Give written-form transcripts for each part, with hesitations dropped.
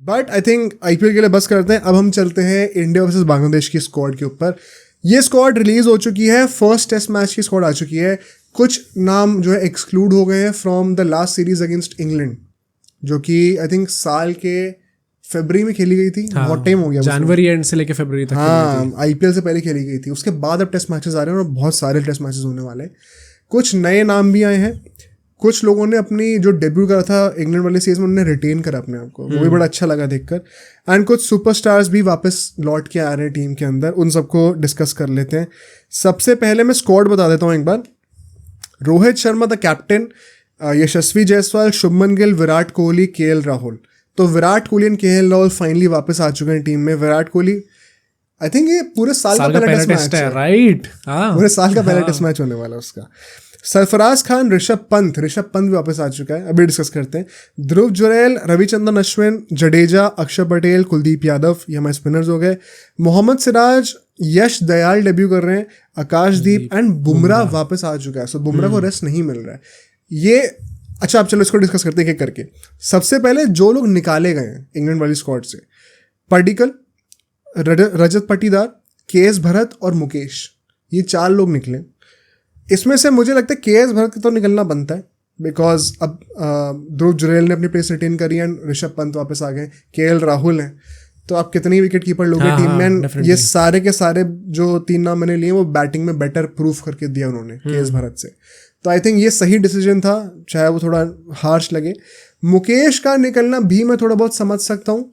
But I think IPL के लिए बस करते हैं, अब हम चलते हैं इंडिया वर्सेस बांग्लादेश की स्क्वाड के ऊपर। ये स्क्वाड रिलीज हो चुकी है, फर्स्ट टेस्ट मैच की स्क्वाड आ चुकी है। कुछ नाम जो है एक्सक्लूड हो गए हैं from the last series against England, जो कि आई थिंक साल के फरवरी में खेली गई थी। बहुत टाइम हो गया, जनवरी एंड से लेकर फरवरी तक। हाँ, आईपीएल से पहले खेली गई थी। उसके बाद अब टेस्ट मैचेस आ रहे हैं और बहुत सारे टेस्ट मैचेस होने वाले हैं। कुछ नए नाम भी आए हैं, कुछ लोगों ने अपनी जो डेब्यू करा था इंग्लैंड वाले सीरीज में उन्होंने रिटेन करा अपने आप को, वो भी बड़ा अच्छा लगा देखकर। एंड कुछ सुपरस्टार्स भी वापस लौट के आ रहे हैं टीम के अंदर, उन सबको डिस्कस कर लेते हैं। सबसे पहले मैं स्क्वाड बता देता हूँ एक बार। Rohit Sharma the captain, Yashasvi Jaiswal, Shubman Gill, Virat Kohli, KL Rahul. तो विराट कोहली एंड केएल राहुल फाइनली वापस आ चुके हैं टीम में। विराट कोहली आई थिंक ये पूरे साल का पहला टेस्ट मैच है, राइट? पूरे साल का पहला टेस्ट मैच होने वाला है उसका। सरफराज खान, ऋषभ पंत भी वापस आ चुका है, अभी डिस्कस करते हैं। ध्रुव जुरैल, रविचंद्रन अश्विन, जडेजा, अक्षर पटेल, कुलदीप यादव, ये हमारे स्पिनर्स हो गए। मोहम्मद सिराज, यश दयाल डेब्यू कर रहे हैं, आकाशदीप एंड बुमराह वापस आ चुका है। सो बुमराह को रेस्ट नहीं मिल रहा है ये। अच्छा, अब चलो इसको डिस्कस करते हैं एक करके। सबसे पहले जो लोग निकाले गए हैं इंग्लैंड वाली स्क्वाड से, पर्डिकल, रजत पाटीदार, केएस भरत और मुकेश, ये 4 लोग निकले। इसमें से मुझे लगता है केएस भरत का तो निकलना बनता है, बिकॉज अब ध्रुव जुरैल ने अपनी प्लेस रिटेन करी एंड ऋषभ पंत वापस आ गए, केएल राहुल हैं। तो आप कितनी विकेट कीपर लोगे टीम में? ये सारे के सारे जो 3 नाम मैंने लिए वो बैटिंग में बेटर प्रूफ करके दिया उन्होंने केएस भरत से। तो आई थिंक ये सही डिसीजन था, चाहे वो थोड़ा हार्श लगे। मुकेश का निकलना भी मैं थोड़ा बहुत समझ सकता हूँ।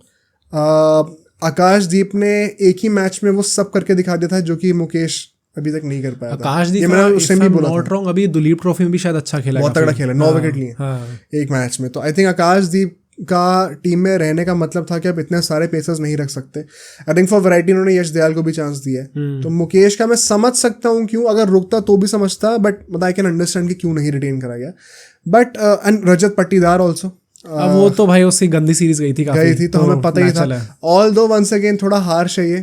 आकाशदीप ने एक ही मैच में वो सब करके दिखा दिया था जो कि मुकेश अभी तक नहीं कर पाया था। आकाशदीप, मैंने उससे भी बोला था, अभी दुलीप ट्रॉफी में भी शायद अच्छा खेला, बहुत तगड़ा खेला, 9 विकेट लिए एक मैच में। तो आई थिंक आकाशदीप का टीम में रहने का मतलब था कि आप इतने सारे पेसर्स नहीं रख सकते। आई थिंक फॉर वैरायटी उन्होंने यश दयाल को भी चांस दिया है। तो मुकेश का मैं समझ सकता हूँ क्यों, अगर रुकता तो भी समझता, बट आई कैन अंडरस्टैंड कि क्यों नहीं रिटेन करा गया। But and Rajat Patidar also, अब वो तो भाई उसकी गंदी सीरीज गई थी तो हमें पता ही था। ऑल दो वंस अगेन थोड़ा हार्श है ये,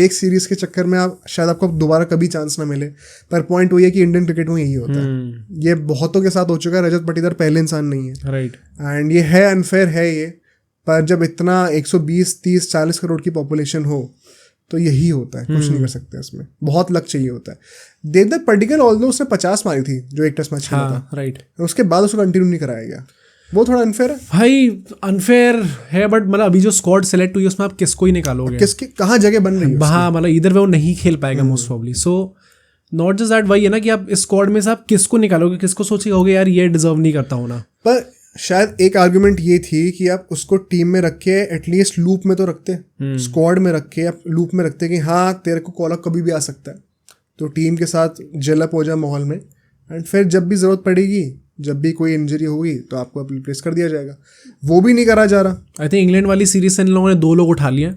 एक सीरीज के चक्कर में आप शायद आपको दोबारा कभी चांस ना मिले। पर पॉइंट वही है कि इंडियन क्रिकेट में यही होता है, ये बहुतों के साथ हो चुका है। रजत पाटीदार पहले इंसान नहीं है, राइट? एंड ये है अनफेयर है ये, पर जब इतना 120, 30, 40 करोड़ की पॉपुलेशन हो तो यही होता है, कुछ नहीं कर सकते इसमें, बहुत लक चाहिए होता है। देवदत्त पडिक्कल ऑल्दो उसने 50 मारी थी जो एक टेस्ट मैच खेला था, राइट? उसके बाद उसको कंटिन्यू नहीं कराया गया, वो थोड़ा अनफेयर है भाई, अनफेयर है। बट मतलब अभी जो स्क्वाड सेलेक्ट हुई उसमें आप किसको ही निकालोगे, किसकी कहाँ जगह बन रही है? हाँ, मतलब इधर वो नहीं खेल पाएगा most probably. So not just that, वही है ना कि आप इस स्क्वाड में से आप किसको निकालोगे, किसको सोचेगा यार ये डिजर्व नहीं करता होना। पर शायद एक आर्गुमेंट ये थी कि आप उसको टीम में रख के एटलीस्ट लूप में तो रखते, स्क्वाड में रख के आप लूप में रखते कि हाँ तेरे को कॉल अप कभी भी आ सकता है, तो टीम के साथ जेलअप हो जाए माहौल में, एंड फिर जब भी जरूरत पड़ेगी, जब भी कोई इंजरी होगी तो आपको रिप्लेस कर दिया जाएगा। वो भी नहीं करा जा रहा। आई थिंक इंग्लैंड वाली सीरीज से इन लोगों ने 2 लोग उठा लिए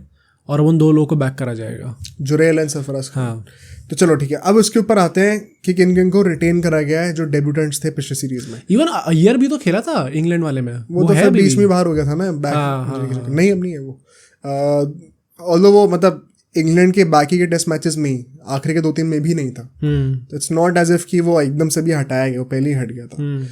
और उन 2 लोगों को बैक करा जाएगा, जुरैल एंड सरफराज खान। हाँ, तो चलो ठीक है, अब उसके ऊपर आते हैं कि किन को रिटेन करा गया है जो डेब्यूटेंट्स थे पिछले सीरीज में। इवन अय्यर भी तो खेला था इंग्लैंड वाले में, वो तो फिर बीच में बाहर हो गया था ना, बैक नहीं, अब नहीं है वो। ऑल्दो वो मतलब इंग्लैंड के बाकी के टेस्ट मैचेस में ही आखिरी के 2-3 में भी नहीं था, तो इट्स नॉट एज इफ कि वो एकदम से भी हटाया गया, वो पहले ही हट गया था।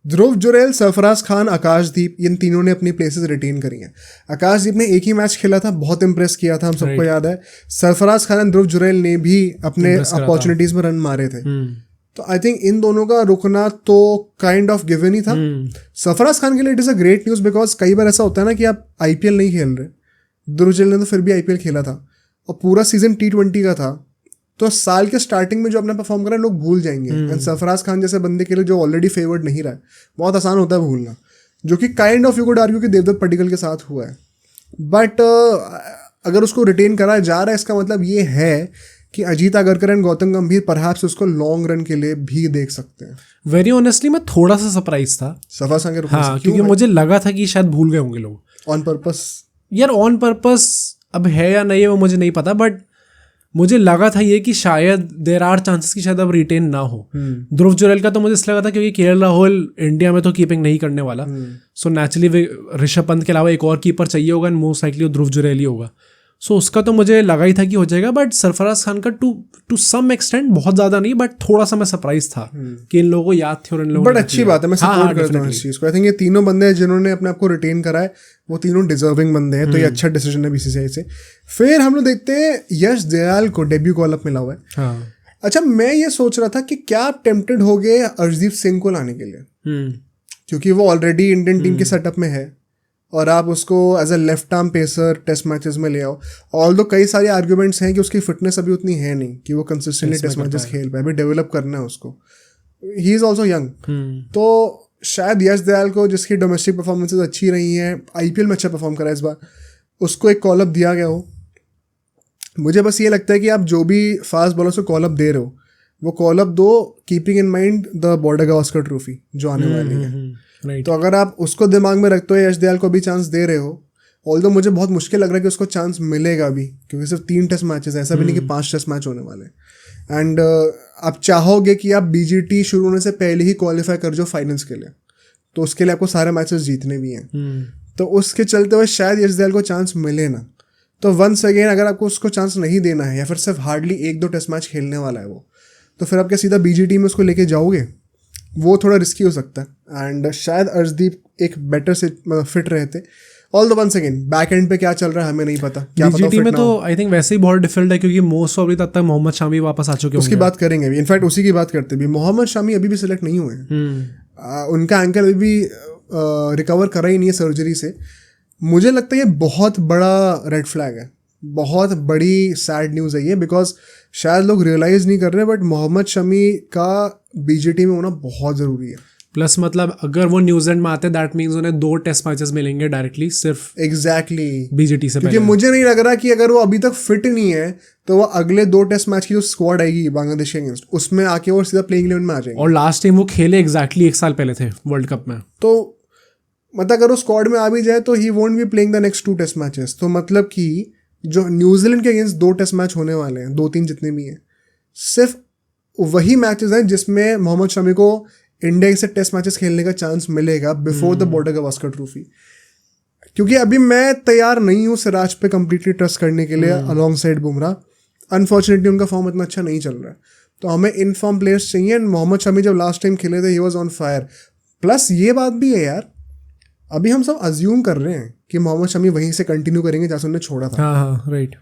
ध्रुव जुरैल, सरफराज खान, आकाशदीप, इन तीनों ने अपनी प्लेसेस रिटेन करी हैं। आकाशदीप ने एक ही मैच खेला था, बहुत इंप्रेस किया था, हम सबको याद है। सरफराज खान और ध्रुव जुरैल ने भी अपने अपॉर्चुनिटीज में रन मारे थे, तो आई थिंक इन दोनों का रुकना तो काइंड ऑफ गिवन ही था। सरफराज खान के लिए it is a great news, because कई बार ऐसा होता है ना कि आप आईपीएल नहीं खेल रहे, ध्रुव जुरैल ने तो फिर भी आईपीएल खेला था और पूरा सीजन T20 का था, तो साल के स्टार्टिंग में जो अपना परफॉर्म करा लोग भूल जाएंगे। एंड सरफराज खान जैसे बंदे के लिए जो ऑलरेडी फेवर्ड नहीं रहा है, बहुत आसान होता है भूलना, जो कि kind of you could argue कि देवदत्त पडिक्कल के साथ हुआ है। बट अगर उसको रिटेन करा जा रहा है, इसका मतलब ये है कि अजीत आगरकर एंड गौतम गंभीर परहैप्स उसको लॉन्ग रन के लिए भी देख सकते हैं। वेरी ऑनेस्टली मैं थोड़ा सा सरप्राइज था सरफराज खान के रुकने से, क्योंकि मुझे लगा था कि शायद भूल गए होंगे लोग ऑन पर्पस। यार ऑन पर्पस अब है या नहीं है वो मुझे नहीं पता, बट मुझे लगा था ये कि शायद देयर आर चांसेस कि शायद अब रिटेन ना हो। ध्रुव जुरैल का तो मुझे इसलिए लगा था क्योंकि केएल राहुल इंडिया में तो कीपिंग नहीं करने वाला, सो नेचुरली ऋषभ पंत के अलावा एक और कीपर चाहिए होगा, एंड मोस्ट लाइकली ध्रुव जुरैल ही होगा। सो उसका तो मुझे लगा ही था कि हो जाएगा, बट सरफराज खान का टू सम एक्सटेंट, बहुत ज़्यादा नहीं, बट थोड़ा सा मैं सरप्राइज था कि इन लोगों को याद थे और इन लोगों बट अच्छी बात है, मैं सपोर्ट करता हूँ इस चीज़ को। आई थिंक ये तीनों बंदे हैं जिन्होंने अपने आप को रिटेन करा है, वो तीनों डिजर्विंग बंदे हैं, तो ये अच्छा डिसीजन है बीसीसीआई से। फिर हम लोग देखते हैं यश दयाल को डेब्यू कॉल अप मिला हुआ है। हाँ। अच्छा, मैं ये सोच रहा था कि क्या आप टेम्प्टेड हो गए अर्शदीप सिंह को लाने के लिए, क्योंकि वो ऑलरेडी इंडियन टीम के सेटअप में है और आप उसको as a left arm pacer test matches में ले आओ। ऑल्दो कई सारे आर्ग्यूमेंट्स हैं कि उसकी फिटनेस अभी उतनी है नहीं कि वो कंसिस्टेंटली टेस्ट मैचेस खेल पाए, अभी डेवलप करना है उसको, ही इज़ ऑल्सो यंग। तो शायद यश दयाल को, जिसकी डोमेस्टिक परफॉर्मेंसेज अच्छी रही हैं, आईपीएल में अच्छा परफॉर्म करा इस बार, उसको एक कॉल अप दिया गया हो। मुझे बस ये लगता है कि आप जो भी फास्ट बॉलर्स को कॉल अप दे रहे हो, वो कॉल अप दो keeping in mind the border Gavaskar trophy जो आने वाली है। तो अगर आप उसको दिमाग में रखते हो, यश दयाल को भी चांस दे रहे हो, ऑल्दो मुझे बहुत मुश्किल लग रहा है कि उसको चांस मिलेगा भी, क्योंकि सिर्फ 3 टेस्ट मैचेस, ऐसा भी नहीं कि 5 टेस्ट मैच होने वाले हैं। एंड आप चाहोगे कि आप बीजीटी शुरू होने से पहले ही क्वालिफाई कर जाओ फाइनल्स के लिए, तो उसके लिए आपको सारे मैचेस जीतने भी हैं। तो उसके चलते हुए शायद यश दयाल को चांस मिले ना। तो वंस अगेन, अगर आपको उसको चांस नहीं देना है या फिर सिर्फ हार्डली 1-2 टेस्ट मैच खेलने वाला है वो, तो फिर आप क्या सीधा बीजीटी में उसको लेके जाओगे? वो थोड़ा रिस्की हो सकता है। एंड शायद अर्शदीप एक बेटर से फिट रहते। All the ones again back and पे क्या चल रहा है हमें नहीं पता, क्या पता बीजीटी में तो आई थिंक वैसे ही बहुत डिफिकल्ट है, क्योंकि मोस्ट प्रॉब्ली तब तक मोहम्मद शामी वापस आ चुके हैं। उसकी बात करेंगे अभी, इनफैक्ट उसी की बात करते भी। मोहम्मद शामी अभी भी सिलेक्ट नहीं हुए हैं, उनका एंकल अभी भी रिकवर करा ही नहीं है सर्जरी से। मुझे लगता है ये बहुत बड़ा रेड फ्लैग है, बहुत बड़ी सैड न्यूज़ है ये, बिकॉज शायद लोग रियलाइज़ नहीं कर रहे, बट मोहम्मद शमी का बीजीटी में होना बहुत ज़रूरी है। प्लस मतलब अगर वो न्यूजीलैंड में आते, दैट मीन्स उन्हें 2 टेस्ट मैचेस मिलेंगे डायरेक्टली सिर्फ एग्जैक्टली बीजीटी से। क्योंकि मुझे नहीं लग रहा कि अगर वो अभी तक फिट नहीं है तो वो अगले 2 टेस्ट मैच की जो स्क्वाड आएगी बांग्लादेश के अगेंस्ट, उसमें आके वो सीधा प्लेइंग 11 में आ जाएंगे। और लास्ट टाइम वो खेले एग्जैक्टली 1 साल पहले थे वर्ल्ड कप में। तो मतलब अगर वो स्क्वाड में आ भी जाए तो he won't be playing the next 2 test matches. तो मतलब कि जो न्यूजीलैंड के अगेंस्ट 2 टेस्ट मैच होने वाले हैं, 2-3 जितने भी हैं, सिर्फ वही मैचेस हैं जिसमें मोहम्मद शमी को इंडिया से टेस्ट मैचेस खेलने का चांस मिलेगा before the border Gavaskar trophy. क्योंकि अभी मैं तैयार नहीं हूँ सिराज पे कंप्लीटली ट्रस्ट करने के लिए अलॉन्ग साइड बुमराह। अनफॉर्चुनेटली उनका फॉर्म इतना अच्छा नहीं चल रहा है, तो हमें इन फॉर्म प्लेयर्स चाहिए। एंड मोहम्मद शमी जब लास्ट टाइम खेले थे, he was on fire. Plus ये बात भी है यार, अभी हम सब अज्यूम कर रहे हैं कि मोहम्मद शमी वहीं से कंटिन्यू करेंगे जहाँ से उन्होंने छोड़ा था। हाँ, राइट।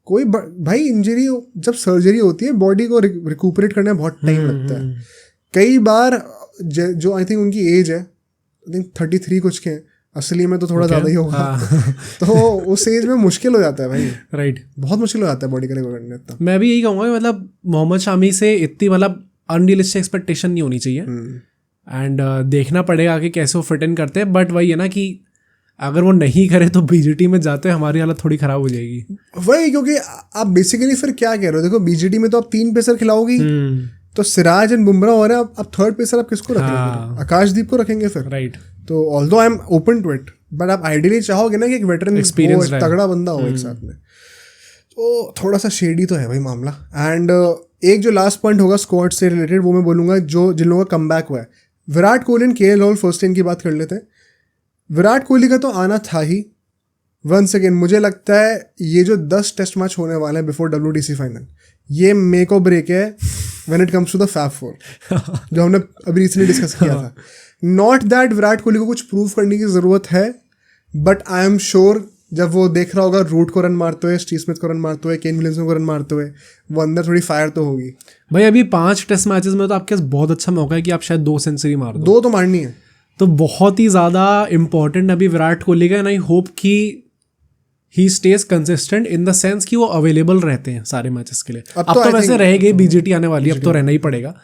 कोई भाई इंजरी, जब सर्जरी होती है बॉडी को रिकूपरेट करने में बहुत टाइम लगता है। कई बार जो आई थिंक उनकी एज है, आई थिंक 33 कुछ के हैं, असली में तो थोड़ा ज़्यादा ही होगा। तो उस एज में मुश्किल हो जाता है भाई, राइट, बहुत मुश्किल हो जाता है बॉडी का रिकवर करना इतना। मैं भी यही कहूँगा कि मतलब मोहम्मद शामी से इतनी मतलब अनरियलिस्टिक एक्सपेक्टेशन नहीं होनी चाहिए। एंड देखना पड़ेगा कि कैसे वो फिट इन करते हैं। बट वही है ना कि अगर वो नहीं करे तो बीजीटी में जाते हमारी हालत थोड़ी ख़राब हो जाएगी। वही, क्योंकि आप बेसिकली फिर क्या कह रहे हो, देखो बीजीटी में तो आप 3 पेसर खिलाओगी, तो सिराज एंड बुमराह हो रहे हैं, आप 3rd पेसर आप किसको रखेंगे? आकाशदीप को रखेंगे फिर, राइट। तो although I am open to it, but आप आइडियली चाहोगे ना कि एक वेटरन एक्सपीरियंस तगड़ा बंदा हो एक साथ में। तो थोड़ा सा शेडी तो है भाई मामला। एंड एक जो लास्ट पॉइंट होगा स्क्वाड से रिलेटेड, वो मैं बोलूँगा जो जिन लोगों का कमबैक हुआ है, Virat Kohli and KL Rahul first in की बात कर लेते हैं। विराट कोहली का तो आना था ही। वंस अगेन मुझे लगता है ये जो 10 टेस्ट मैच होने वाले हैं बिफोर WTC फाइनल, ये मेक और ब्रेक है when it comes to the fab 4 जो हमने अभी रिसेंटली डिस्कस किया था। नॉट दैट विराट कोहली को कुछ प्रूव करने की ज़रूरत है, बट आई एम श्योर जब वो देख रहा होगा रूट को रन मारते हुए, स्टीव स्मिथ को रन मारते हुए, केन विलियमसन को रन मारते हुए, वो अंदर थोड़ी फायर तो होगी भाई। अभी 5 टेस्ट मैचेस में तो आपके पास बहुत अच्छा मौका है कि आप शायद 2 सेंचुरी मार दो। 2 तो मारनी है, तो बहुत ही ज़्यादा इंपॉर्टेंट अभी विराट कोहली का। एंड आई होप कि he stays consistent in the sense कि वो अवेलेबल रहते हैं सारे मैचेस के लिए। अब तो वैसे रहेगी, बीजीटी आने वाली है, अब तो रहना ही पड़ेगा।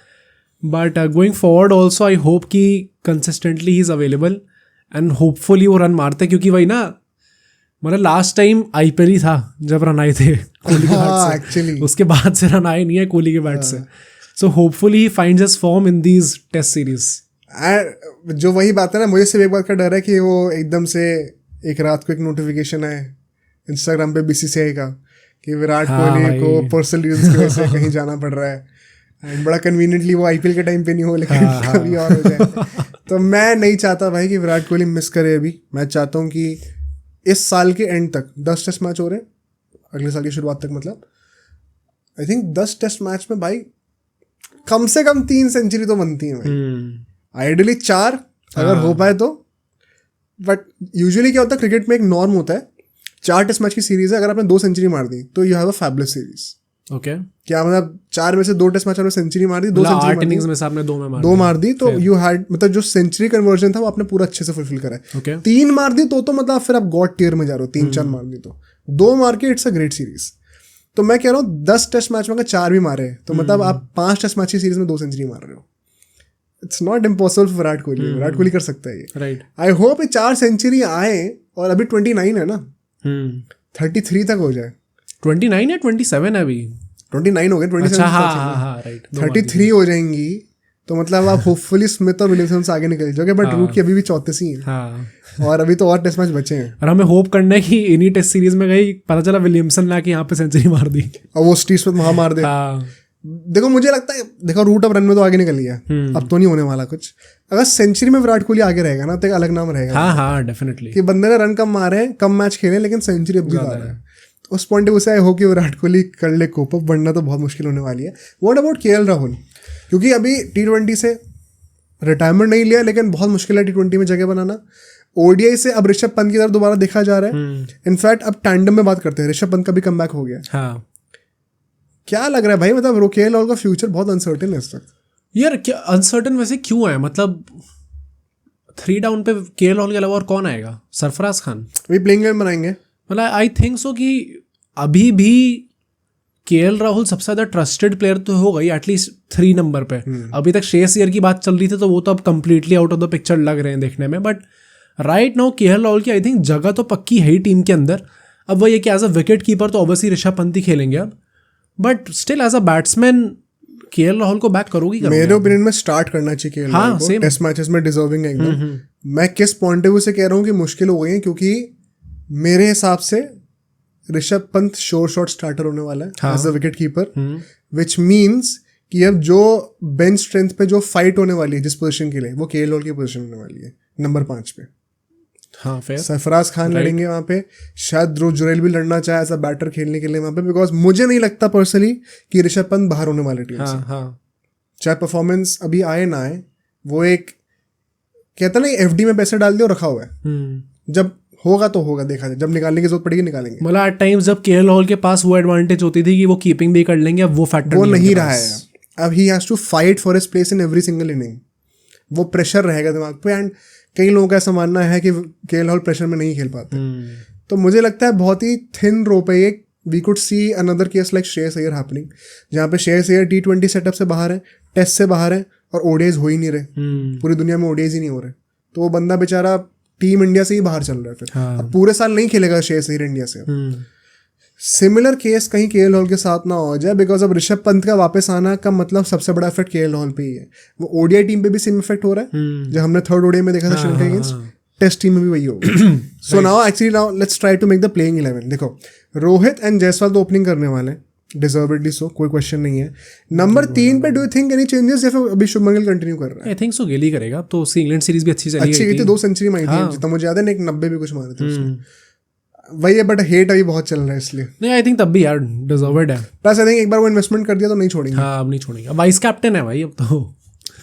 But going forward also I hope कि consistently he is available and hopefully वो रन मारते, क्योंकि वही ना मतलब लास्ट टाइम IPL ही था जब रन आए थे कोहली के बैट से, उसके बाद से रन आए नहीं है कोहली के बैट से। So hopefully he finds his form in these test series. जो वही बात है ना, मुझे सिर्फ एक बात का डर है कि वो एकदम से एक रात को एक नोटिफिकेशन आए इंस्टाग्राम पे BCCI का कि विराट कोहली को पर्सनल रीजंस की वजह से कहीं जाना पड़ रहा है। बड़ा कन्वीनियंटली वो IPL के टाइम पे नहीं हो, लेकिन कभी और हो जाए। तो मैं नहीं चाहता भाई कि विराट कोहली मिस करे। अभी मैं चाहता हूँ कि इस साल के एंड तक 10 टेस्ट मैच हो रहे हैं, अगले साल की शुरुआत तक, मतलब आई थिंक 10 टेस्ट मैच में भाई कम से कम 3 सेंचुरी तो बनती है भाई, आइडियली 4 अगर हो पाए तो। बट यूजुअली क्या होता है क्रिकेट में, एक नॉर्म होता है 4 टेस्ट मैच की सीरीज है, अगर आपने 2 सेंचुरी मार दी तो you have a fabulous series. Okay, क्या मतलब 4 में से 2 टेस्ट मैच आपने सेंचुरी मार दी, 2 8 सेंचुरी इनिंग्स में से आपने 2 में दो मार दी, तो यू हैड मतलब जो सेंचुरी कन्वर्जन था वो आपने पूरा अच्छे से फुलफिल करा है। ओके, 3 मार दी तो मतलब फिर आप गॉड टियर में जा रहे हो, 3-4 मार दी तो 2 मार के इट्स अ ग्रेट सीरीज। तो मैं कह रहा हूँ 10 टेस्ट मैच में अगर 4 भी मारे तो मतलब आप 5 टेस्ट मैच की सीरीज में 2 सेंचुरी मार रहे हो। It's not impossible for Virat Kohli, Virat Kohli कर सकता है ये, राइट। आई होप ये 4 सेंचुरी आए और अभी 29 है ना, 33 तक हो जाए। 29 या 27 है अभी? 29 हो गए, 27 अच्छा, हाँ राइट, 33 हो जाएंगी तो मतलब आप होपफुली स्मिथ और विलियमसन से आगे निकल जाओगे। बट रूट की अभी भी 34 ही है, हाँ। और अभी तो और टेस्ट मैच बचे हैं। और हमें होप करना है कि इन्हीं टेस्ट सीरीज में गई, पता चला विलियमसन ला के यहाँ पे सेंचुरी मार दी और वो स्टीव स्मिथ वहां मार दे। हाँ। देखो मुझे लगता है, देखो रूट अब रन में तो आगे निकल गया, अब तो नहीं होने वाला कुछ। अगर सेंचुरी में विराट कोहली आगे रहेगा ना तो एक अलग नाम रहेगा। हाँ डेफिनेटली, कि बंदे ने रन कम मारे हैं, कम मैच खेले, लेकिन सेंचुरी अब भी ज्यादा है। उस पॉइंट से हो कि विराट कोहली कर ले कोप अप, बनना तो बहुत मुश्किल होने वाली है। What about KL Rahul? क्योंकि अभी T20 से रिटायरमेंट नहीं लिया, लेकिन बहुत मुश्किल है T20 में जगह बनाना। ओडीआई से अब ऋषभ पंत की तरफ दोबारा देखा जा रहा है। इनफैक्ट अब टैंडम में बात करते हैं, ऋषभ पंत का भी कमबैक हो गया। हाँ। क्या लग रहा है भाई, मतलब केएल राहुल का फ्यूचर बहुत अनसर्टेन है इस वक्त। यार क्या अनसर्टेन वैसे क्यों है? मतलब 3 डाउन पे केएल राहुल के अलावा और कौन आएगा? सरफराज खान अभी प्लेइंग इलेवन बनाएंगे। मतलब आई थिंक सो कि अभी भी केएल राहुल सबसे ज्यादा ट्रस्टेड प्लेयर तो हो गई एटलीस्ट 3 नंबर पे। अभी तक श्रेयस अय्यर की बात चल रही थी तो वो तो अब completely out of the picture लग रहे हैं देखने में। But right now KL Rahul की आई थिंक जगह तो पक्की है ही टीम के अंदर। अब वो ये कि एज अ विकेट कीपर तो ऑब्वियसली ऋषभ पंत ही खेलेंगे अब, but still as a batsman KL Rahul को बैक करोगी? मेरे ओपिनियन में स्टार्ट करना चाहिए केएल राहुल को। टेस्ट मैचेस में डिजर्विंग है एकदम। मैं किस पॉइंट ऑफ व्यू से कह रहा हूँ कि मुश्किल हो गई है, क्योंकि मेरे हिसाब से Rishabh Pant sure shot starter होने वाला है as a wicket keeper, which means कि अब जो बेंच स्ट्रेंथ पे जो फाइट होने वाली है जिस पोजीशन के लिए, वो केएल राहुल की पोजीशन होने वाली है नंबर 5 पे। हाँ, फेयर। सरफराज खान लड़ेंगे वहाँ पे, शायद ध्रुव जुरैल भी लड़ना चाहे एज अ बैटर खेलने के लिए वहाँ पे, बिकॉज मुझे नहीं लगता पर्सनली कि ऋषभ पंत बाहर होने वाले टीम से। चाहे परफॉर्मेंस अभी आए ना आए, वो एक कहता ना एफडी में पैसे डाल दिया और रखा हुआ है, जब होगा तो होगा, देखा जाए, जब निकालने की जरूरत पड़ेगी निकालेंगे। मतलब एट टाइम्स जब केएल राहुल के पास वो एडवांटेज होती थी कि वो कीपिंग भी कर लेंगे, अब वो फैक्टर वो नहीं रहा है। अब he has to fight for his place in every single inning. वो प्रेशर रहेगा दिमाग पे, एंड कई लोगों का ऐसा मानना है कि केएल राहुल प्रेशर में नहीं खेल पाते। तो मुझे लगता है बहुत ही थिन रोप है ये। We could see another case like Shreyas Iyer happening, जहाँ पे श्रेयस अय्यर T20 सेटअप से बाहर है, टेस्ट से बाहर है, और ओडीआईज हो ही नहीं रहे। पूरी दुनिया में ओडीआईज ही नहीं हो रहे, तो वो बंदा बेचारा टीम इंडिया से ही बाहर चल रहा है फिर। अब पूरे साल नहीं खेलेगा श्रेयस अय्यर इंडिया से। सिमिलर केस कहीं केएल राहुल के साथ ना हो जाए, बिकॉज अब ऋषभ पंत का वापस आना का मतलब सबसे बड़ा इफेक्ट केएल राहुल पे ही है। वो ओडीआई टीम पे भी सेम इफेक्ट हो रहा है, जो हमने 3rd ओडीआई में देखा था श्रीलंका अगेंस्ट, टेस्ट टीम में भी वही होगा। So now let's try to make the playing 11। देखो रोहित एंड जायसवाल तो ओपनिंग करने वाले हैं, डिजर्वेडली सो, कोई क्वेश्चन नहीं है। नंबर 3 पे do you think any changes, या फिर अभी शुभमन गिल कंटिन्यू कर रहा है? आई थिंक सो गिल ही करेगा। तो उसकी इंग्लैंड सीरीज भी अच्छी चली गई थी, 2 सेंचुरी मारी थी जितना मुझे याद है, एक 90 भी कुछ मारे थे उसने। वही है, बट हेट अभी बहुत चल रहा है इसलिए नहीं। आई थिंक तब भी यार डिजर्वेड है। प्लस आई थिंक एक बार वो इन्वेस्टमेंट कर दिया तो नहीं छोड़ेंगे। हाँ, अब नहीं छोड़ेंगे। वाइस कैप्टन है भाई अब तो।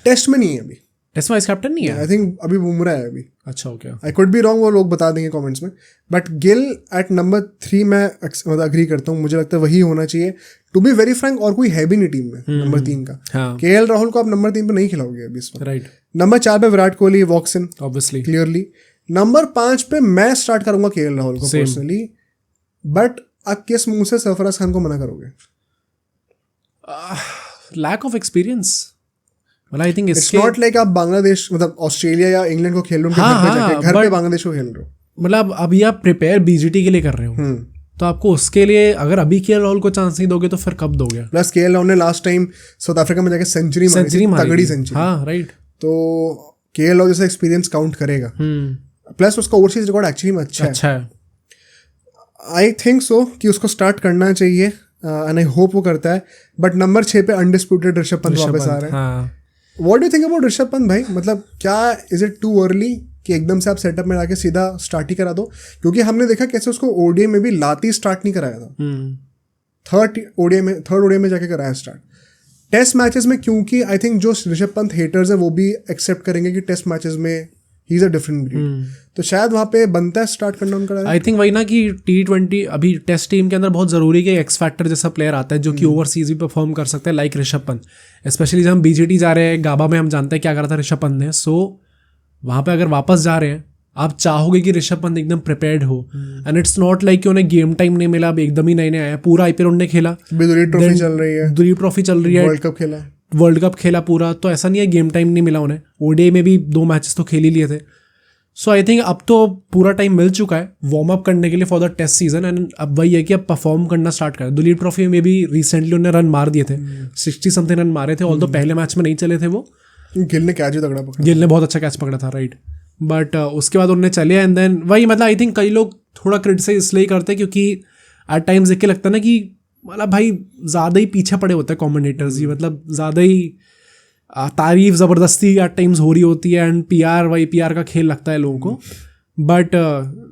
टेस्ट में नहीं है अभी, टेस्ट वाइस कैप्टन नहीं है। आई थिंक अभी बुमराह है अभी। अच्छा, okay. I could be wrong, वो लोग बता देंगे कमेंट्स में। बट गिल एट नंबर 3 मैं मतलब अग्री करता हूँ, मुझे लगता है वही होना चाहिए। टू बी वेरी फ्रैंक, और कोई है भी नहीं टीम में नंबर 3 का। केएल राहुल को आप नंबर 3 पे नहीं खिलाओगे अभी इस वक्त। राइट। नंबर 4 पे विराट कोहली वॉक्स इन ऑब्वियसली, क्लियरली। नंबर 5 पे मैं स्टार्ट करूंगा केएल राहुल को पर्सनली, बट आप किस मुंह से सरफराज खान को मना करोगे? Lack of experience. I think it's not like आप बांग्लादेश मतलब ऑस्ट्रेलिया या इंग्लैंड को खेल रहे हो, घर पे बांग्लादेश को खेल रहे हो। मतलब अभी आप प्रिपेयर बीजीटी के लिए कर रहे हो, तो आपको उसके लिए अगर अभी केएल राहुल को चांस नहीं दोगे तो फिर कब दोगे? प्लस केएल राहुल ने लास्ट टाइम साउथ अफ्रीका में जाके सेंचुरी मारी, तगड़ी सेंचुरी। हाँ, राइट। तो केएल राहुल जैसा एक्सपीरियंस काउंट करेगा। प्लस उसका ओवरसीज रिकॉर्ड एक्चुअली में अच्छा है। आई थिंक सो कि उसको स्टार्ट करना चाहिए, एंड आई होप वो करता है। बट नंबर 6 पे अनडिस्प्यूटेड ऋषभ पंत वापस आ रहे हैं। What do you think about Rishabh Pant भाई? मतलब क्या इज इट टू अर्ली कि एकदम से आप सेटअप में आके सीधा स्टार्ट ही करा दो, क्योंकि हमने देखा कैसे उसको ओडीआई में भी लाती स्टार्ट नहीं कराया था, थर्ड ओडीआई में जाके कराया स्टार्ट। टेस्ट मैचेस में क्योंकि आई थिंक जो ऋषभ पंत हेटर्स है वो भी एक्सेप्ट करेंगे कि टेस्ट मैचेस में he is a different breed, तो शायद वहाँ पे बनता है स्टार्ट करना उनका। आई थिंक वही ना कि T20 अभी टेस्ट टीम के अंदर बहुत ज़रूरी है कि एक्स फैक्टर जैसा प्लेयर आता है जो कि ओवरसीज भी परफॉर्म कर सकता है, लाइक ऋषभ पंत। स्पेशली जब हम BGT जा रहे हैं, गाबा में हम जानते हैं क्या करा था ऋषभ पंत ने। सो वहाँ पे अगर वापस जा रहे हैं, आप चाहोगे कि ऋषभ पंत एकदम प्रिपेयर्ड हो, एंड इट्स नॉट लाइक कि उन्हें गेम टाइम नहीं मिला, अब एकदम ही नए आया, पूरा IPL उन्होंने खेला, दुलीप ट्रॉफी चल रही है, दुलीप ट्रॉफी चल रही है, वर्ल्ड कप खेला पूरा, तो ऐसा नहीं है गेम टाइम नहीं मिला उन्हें। ODI में भी 2 मैचेस तो खेल ही लिए थे। सो आई थिंक अब तो पूरा टाइम मिल चुका है वार्म अप करने के लिए for the test season, and अब वही है कि अब परफॉर्म करना स्टार्ट करें। दुलीप ट्रॉफी में भी रिसेंटली उन्होंने रन मार दिए थे, 60 समथिंग रन मारे थे, ऑल्दो पहले मैच में नहीं चले थे वो। गिल ने कैच तगड़ा पकड़ा, गिल ने बहुत अच्छा कैच पकड़ा था, राइट। बट उसके बाद उन्होंने चले, एंड देन वही मतलब आई थिंक कई लोग थोड़ा क्रिटिसाइज इसलिए करते हैं क्योंकि एट टाइम्स देख के लगता है ना कि मतलब भाई ज़्यादा ही पीछे पड़े होते हैं कॉमेंटेटर्स ही, मतलब ज़्यादा ही तारीफ ज़बरदस्ती एट टाइम्स हो रही होती है, एंड PR का खेल लगता है लोगों को। बट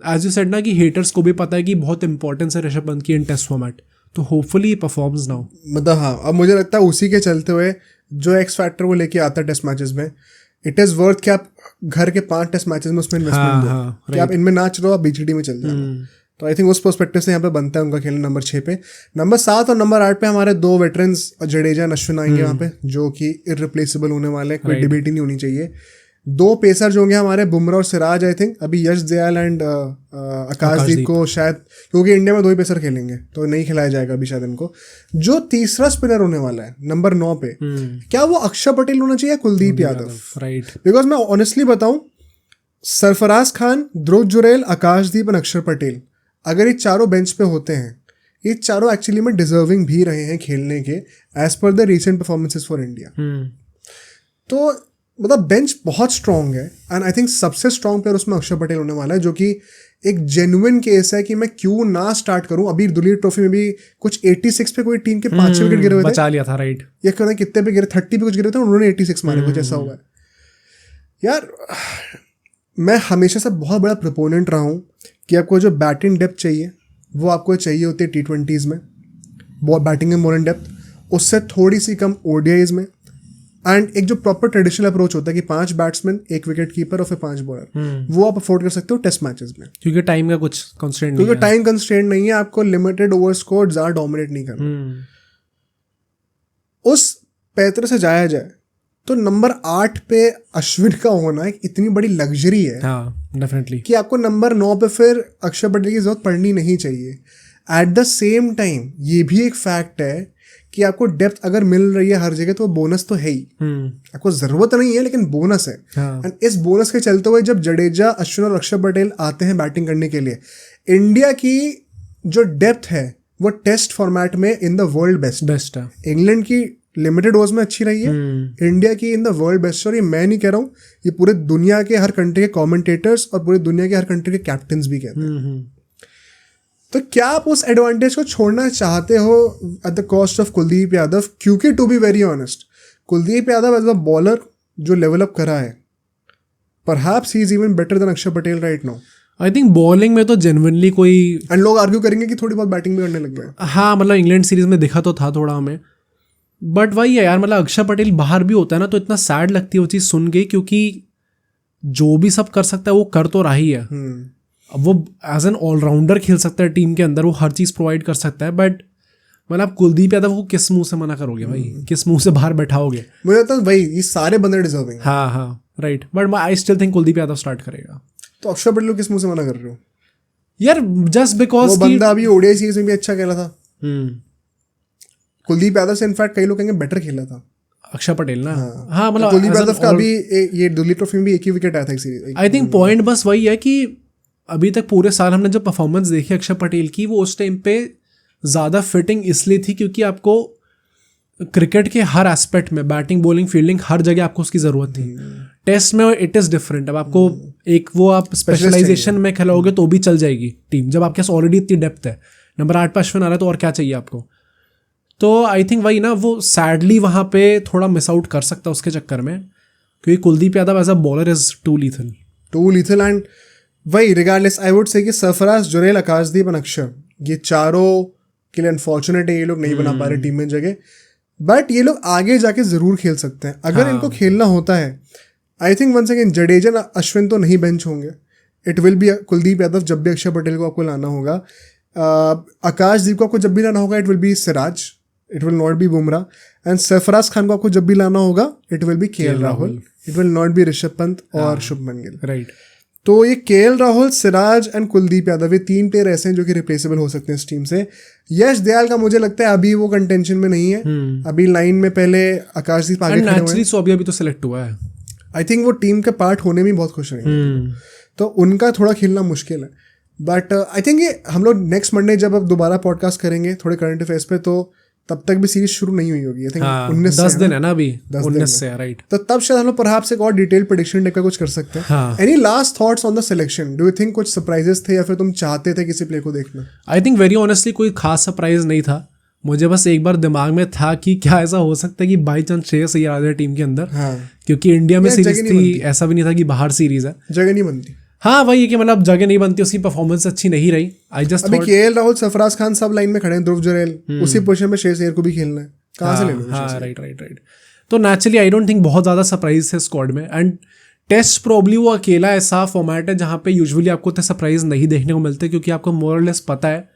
एज यू सेड ना कि हेटर्स को भी पता है कि बहुत इंपॉर्टेंस है ऋषभ पंत की इन टेस्ट फॉर्मेट, तो होपफुली परफॉर्म्स नाउ। मतलब हाँ, अब मुझे लगता है उसी के चलते हुए जो एक्स फैक्टर वो लेके आता है टेस्ट मैचेस में, इट इज़ वर्थ कि आप घर के 5 टेस्ट मैचेस में उसमें इन्वेस्टमेंट दो, कि आप इनमें ना चलो, आप BGT में चल जाओ। तो आई थिंक उस पर्सपेक्टिव से यहाँ पे बनता है उनका खेलना। नंबर 6 पे, नंबर 7 और नंबर 8 पे हमारे 2 वेटरन्स जडेजा अश्विन आएंगे वहाँ पे, जो कि इररिप्लेसेबल होने वाले, कोई डिबेट ही नहीं होनी चाहिए। 2 पेसर जो होंगे हमारे बुमराह और सिराज। आई थिंक अभी यश दयाल एंड आकाशदीप को शायद, क्योंकि इंडिया में 2 ही पेसर खेलेंगे तो नहीं खिलाया जाएगा अभी शायद इनको। जो तीसरा स्पिनर होने वाला है नंबर 9 पे, क्या वो अक्षर पटेल होना चाहिए, कुलदीप यादव? राइट, बिकॉज मैं ऑनेस्टली बताऊं, सरफराज खान, ध्रुव जुरैल, आकाशदीप और अक्षर पटेल, अगर ये चारों बेंच पे होते हैं, ये चारों एक्चुअली में डिजर्विंग भी रहे हैं खेलने के as per the recent performances for India. तो मतलब बेंच बहुत स्ट्रॉन्ग है, एंड आई थिंक सबसे स्ट्रॉन्ग प्लेयर उसमें अक्षर पटेल होने वाला है, जो कि एक जेन्युइन केस है कि मैं क्यों ना स्टार्ट करूं। अभी दुलीप ट्रॉफी में भी कुछ 86 पे कोई टीम के 5 विकेट गिरे हुए थे, बचा लिया था, राइट। ये कहना कितने पे गिरे, 30 पे कुछ गिरे थे, उन्होंने 86 मारे, कुछ ऐसा हुआ है यार। मैं हमेशा से बहुत बड़ा प्रोपोनेंट रहा हूँ कि आपको जो बैटिंग डेप्थ चाहिए वो आपको चाहिए होती है T20s में, बहुत बैटिंग में मोर इन डेप्थ, उससे थोड़ी सी कम ODIs में, एंड एक जो प्रॉपर ट्रेडिशनल अप्रोच होता है कि 5 बैट्समैन, 1 विकेट कीपर और फिर 5 बॉलर, वो आप अफोर्ड कर सकते हो टेस्ट मैचेस में, क्योंकि टाइम का कुछ कंस्ट्रेंट नहीं है। क्योंकि टाइम कंस्ट्रेंट नहीं है, आपको लिमिटेड ओवर्स को ज़्यादा डोमिनेट नहीं करना। उस पैतरे से जाया जाए तो नंबर 8 पे अश्विन का होना एक इतनी बड़ी लग्जरी है, हाँ डेफिनेटली, कि आपको नंबर 9 पे फिर अक्षर पटेल की जरूरत पड़नी नहीं चाहिए। एट द सेम टाइम ये भी एक फैक्ट है कि आपको डेप्थ अगर मिल रही है हर जगह तो बोनस तो है ही, आपको जरूरत नहीं है लेकिन बोनस है। एंड इस बोनस के चलते हुए जब जडेजा, अश्विन और अक्षर पटेल आते हैं बैटिंग करने के लिए, इंडिया की जो डेप्थ है वो टेस्ट फॉर्मेट में इन द वर्ल्ड बेस्ट है। इंग्लैंड की लिमिटेड ओवर्स में अच्छी रही है, इंडिया की इन द वर्ल्ड बेस्ट। और ये मैं नहीं कह रहा हूँ, ये पूरे दुनिया के हर कंट्री के कमेंटेटर्स और पूरे दुनिया के हर कंट्री के कैप्टन्स भी कहते हैं। तो क्या आप उस एडवांटेज को छोड़ना चाहते हो at the cost of Kuldeep Yadav? क्योंकि to be very honest, Kuldeep Yadav as a bowler जो लेवल अप करा है, perhaps he is even better than Axar Patel right now. I think bowling में तो जेन्युइनली कोई, एंड लोग आर्ग्यू करेंगे कि थोड़ी बहुत बैटिंग भी करने लग गए। हाँ मतलब इंग्लैंड सीरीज में दिखा तो था थोड़ा हमें, बट वही है यार, मतलब अक्षर पटेल बाहर भी होता है ना तो इतना सैड लगती है वो चीज़ सुन के, क्योंकि जो भी सब कर सकता है वो कर तो रहा ही है। अब वो एज एन ऑलराउंडर खेल सकता है टीम के अंदर, वो हर चीज़ प्रोवाइड कर सकता है, बट मतलब कुलदीप यादव को किस मुंह से मना करोगे भाई, किस मुंह से बाहर बैठाओगे? मुझे लगता है भाई ये सारे बंदे डिजर्विंग। हाँ right, but I still think Kuldeep Yadav start करेगा। तो अक्षर पटेल को किस मुंह से मना कर रहे हो यार? जस्ट बिकॉज वो बंदा अभी ODI सीरीज में भी अच्छा खेला था। कुलदीप यादव से इनफैक्ट कई लोग कहेंगे बेटर खेला था अक्षर पटेल ना। हाँ मतलब कुलदीप यादव का अभी ये दुलीप ट्रॉफी में भी 1 ही विकेट आया था सीरीज। आई थिंक पॉइंट बस वही है कि अभी तक पूरे साल हमने जो परफॉर्मेंस देखी अक्षर पटेल की, वो उस टाइम पे ज़्यादा फिटिंग इसलिए थी क्योंकि आपको क्रिकेट के हर एस्पेक्ट में, बैटिंग, बॉलिंग, फील्डिंग, हर जगह आपको उसकी ज़रूरत थी। टेस्ट में इट इज़ डिफरेंट। अब आपको एक वो आप स्पेशलाइजेशन में खेलोगे तो भी चल जाएगी टीम, जब आपके पास ऑलरेडी इतनी डेप्थ है। नंबर 8 पर अश्विन आ रहा है तो और क्या चाहिए आपको? तो आई थिंक वही ना, वो सैडली वहाँ पे थोड़ा मिस आउट कर सकता है उसके चक्कर में, क्योंकि Kuldeep Yadav as a bowler is too lethal, too lethal and वही रिगार्डलेस आई वुड से कि सरफराज, जुरेल, आकाशदीप और अक्षर, ये चारों के लिए अनफॉर्चुनेट है ये लोग नहीं बना पा रहे टीम में जगह, बट ये लोग आगे जाके ज़रूर खेल सकते हैं अगर इनको खेलना होता है. I think once again Jadeja Ashwin तो नहीं बेंच होंगे. It will be Kuldeep Yadav. जब भी अक्षर पटेल को आपको लाना होगा, आकाशदीप को आपको जब भी लाना होगा it will B Siraj, it will not be Bumrah. And Sarfaraz Khan को आपको जब भी लाना होगा it will B KL Rahul, it will not be Rishabh Pant और शुभमन गिल. राइट. तो ये केएल राहुल, सिराज एंड कुलदीप यादव, ये 3 प्लेयर ऐसे हैं जो कि रिप्लेसेबल हो सकते हैं इस टीम से. यश दयाल का मुझे लगता है अभी वो कंटेंशन में नहीं है. अभी लाइन में पहले आकाशदीप आगे खड़े हुए हैं. अभी तो सिलेक्ट हुआ है. आई थिंक वो टीम के पार्ट होने में बहुत खुश रहेंगे. तो उनका थोड़ा खेलना मुश्किल है. बट आई थिंक ये हम लोग नेक्स्ट मंडे जब अब दोबारा पॉडकास्ट करेंगे थोड़े करंट अफेयर्स पे, तो तब तक भी सीरीज शुरू नहीं हुई होगी. आई थिंक 19 10 दिन है ना अभी. 19 से. राइट. तो तब शायद हम लोग परहैप्स एक और डिटेल प्रेडिक्शन टाइप का कुछ कर सकते हैं. Any last thoughts on the selection? Do you think कुछ सरप्राइजेस थे या फिर तुम चाहते थे किसी प्ले को देखना? आई थिंक वेरी ऑनेस्टली कोई खास सरप्राइज नहीं था. मुझे बस एक बार दिमाग में था कि क्या ऐसा हो सकता है कि बाई चांस श्रेयस अय्यर आ जाए टीम के अंदर. क्योंकि इंडिया में सीरीज थी, ऐसा भी नहीं था कि बाहर सीरीज है, जगह नहीं बनती. हाँ वही कि मतलब जगह नहीं बनती, उसकी परफॉर्मेंस अच्छी नहीं रही. आई जस्ट अभी केएल राहुल, सरफराज खान सब लाइन में खड़े हैं, ध्रुव जुरैल उसी पोजीशन में, श्रेयस अय्यर को भी खेलना है, कहाँ से ले लो? हाँ राइट. तो नेचुरली आई डोंट थिंक बहुत ज़्यादा सरप्राइज है स्क्वाड में. एंड टेस्ट प्रॉब्ली वो अकेला ऐसा फॉर्मेट है जहाँ पे यूजुअली आपको इतने सरप्राइज नहीं देखने को मिलते, क्योंकि आपको मोर और लेस पता है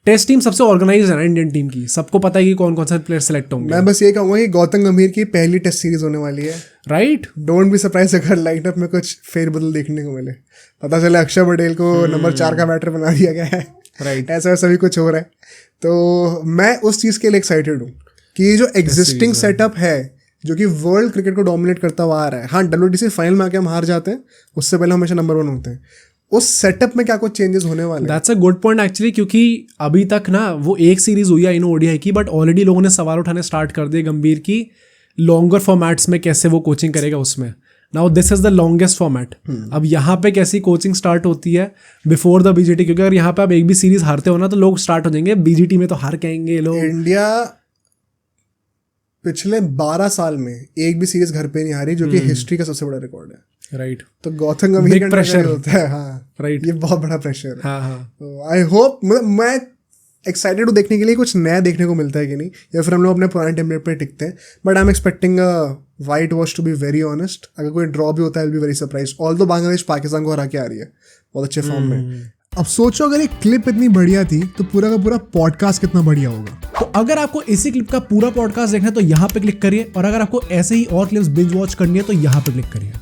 टेस्ट टीम सबसे ऑर्गेनाइज है ना इंडियन टीम की. सबको पता है कि कौन कौन सा प्लेयर सेलेक्ट होंगे. मैं बस ये कहूँगा कि गौतम गंभीर की पहली टेस्ट सीरीज होने वाली है. राइट. डोंट बी सरप्राइज अगर लाइनअप में कुछ फेरबदल देखने को मिले. पता चले अक्षर पटेल को नंबर 4 का बैटर बना दिया गया है. राइट. ऐसा वैसा भी कुछ हो रहा है. तो मैं उस चीज़ के लिए एक्साइटेड हूँ कि जो एग्जिस्टिंग सेटअप है जो कि वर्ल्ड क्रिकेट को डोमिनेट करता हुआ आ रहा है. हाँ, WTC फाइनल में आके हम हार जाते हैं, उससे पहले हमेशा नंबर 1 होते हैं. उस सेटअप में क्या कुछ चेंजेस होने वाले हैं? That's a good point actually, क्योंकि अभी तक ना वो एक सीरीज हुई है इन ओडीआई की, बट ऑलरेडी लोगों ने सवाल उठाने स्टार्ट कर दिए गंभीर की लॉन्गर फॉर्मेट्स में कैसे वो कोचिंग करेगा उसमें. Now this is the longest format. अब यहाँ पे कैसी कोचिंग स्टार्ट होती है बिफोर द बीजीटी, क्योंकि अगर यहाँ पे आप एक भी सीरीज हारते हो ना तो लोग स्टार्ट हो जाएंगे बीजीटी में तो हार के आएंगे लोग. इंडिया पिछले 12 साल में एक भी सीरीज घर पे नहीं हारी, जो कि हिस्ट्री का सबसे बड़ा रिकॉर्ड है. राइट. तो गौतम गंभीर का प्रेशर होता है. हाँ राइट. ये बहुत बड़ा प्रेशर है. हाँ. आई होप, मैं एक्साइटेड हूँ देखने के लिए कुछ नया देखने को मिलता है कि नहीं, या फिर हम लोग अपने पुराने टेम्पलेट पे टिकते हैं. But I am expecting whitewash to be very honest. अगर कोई ड्रॉ भी होता है, be very surprise. Although Bangladesh Pakistan को हरा के आ रही है बहुत अच्छे फॉर्म में. अब सोचो अगर एक क्लिप इतनी बढ़िया थी तो पूरा का पूरा पॉडकास्ट कितना बढ़िया होगा. तो अगर आपको इसी क्लिप का पूरा पॉडकास्ट देखना है तो यहाँ पे क्लिक करिए, और अगर आपको ऐसे ही और क्लिप्स बिंज वॉच करनी है तो यहाँ पे क्लिक करिए.